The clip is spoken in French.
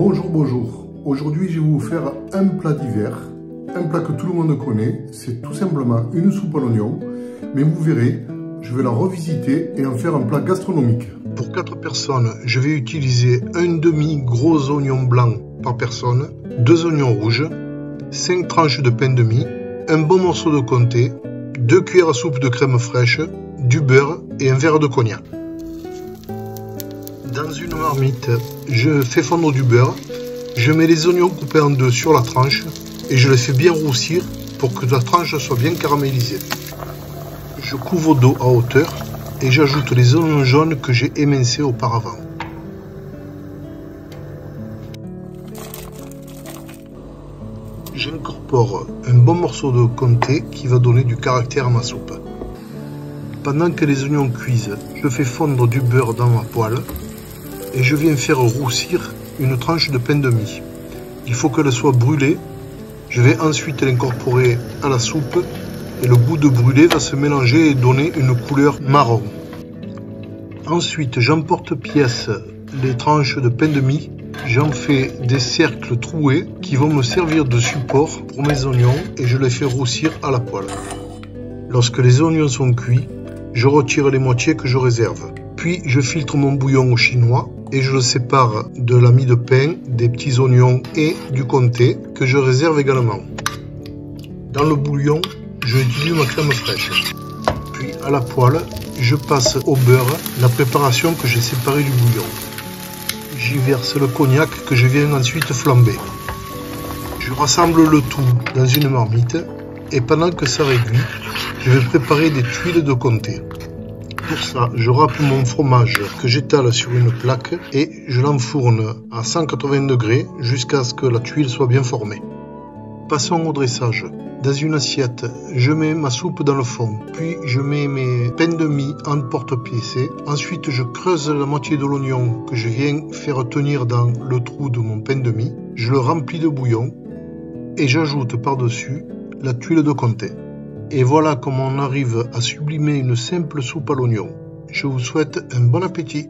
Bonjour, bonjour. Aujourd'hui, je vais vous faire un plat d'hiver, un plat que tout le monde connaît. C'est tout simplement une soupe à l'oignon, mais vous verrez, je vais la revisiter et en faire un plat gastronomique. Pour 4 personnes, je vais utiliser un demi gros oignon blanc par personne, 2 oignons rouges, 5 tranches de pain de mie, un bon morceau de comté, 2 cuillères à soupe de crème fraîche, du beurre et un verre de cognac. Dans une marmite, je fais fondre du beurre, je mets les oignons coupés en deux sur la tranche et je les fais bien roussir pour que la tranche soit bien caramélisée. Je couvre d'eau à hauteur et j'ajoute les oignons jaunes que j'ai émincés auparavant. J'incorpore un bon morceau de comté qui va donner du caractère à ma soupe. Pendant que les oignons cuisent, je fais fondre du beurre dans ma poêle et je viens faire roussir une tranche de pain de mie. Il faut qu'elle soit brûlée. Je vais ensuite l'incorporer à la soupe et le goût de brûlé va se mélanger et donner une couleur marron. Ensuite, j'emporte-pièce les tranches de pain de mie. J'en fais des cercles troués qui vont me servir de support pour mes oignons et je les fais roussir à la poêle. Lorsque les oignons sont cuits, je retire les moitiés que je réserve. Puis je filtre mon bouillon au chinois et je le sépare de la mie de pain, des petits oignons et du comté que je réserve également. Dans le bouillon, je dilue ma crème fraîche. Puis à la poêle, je passe au beurre la préparation que j'ai séparée du bouillon. J'y verse le cognac que je viens ensuite flamber. Je rassemble le tout dans une marmite et pendant que ça réduit, je vais préparer des tuiles de comté. Pour ça, je râpe mon fromage que j'étale sur une plaque et je l'enfourne à 180 degrés jusqu'à ce que la tuile soit bien formée. Passons au dressage. Dans une assiette, je mets ma soupe dans le fond, puis je mets mes pains de mie en porte-pièce. Ensuite, je creuse la moitié de l'oignon que je viens faire tenir dans le trou de mon pain de mie. Je le remplis de bouillon et j'ajoute par-dessus la tuile de comté. Et voilà comment on arrive à sublimer une simple soupe à l'oignon. Je vous souhaite un bon appétit.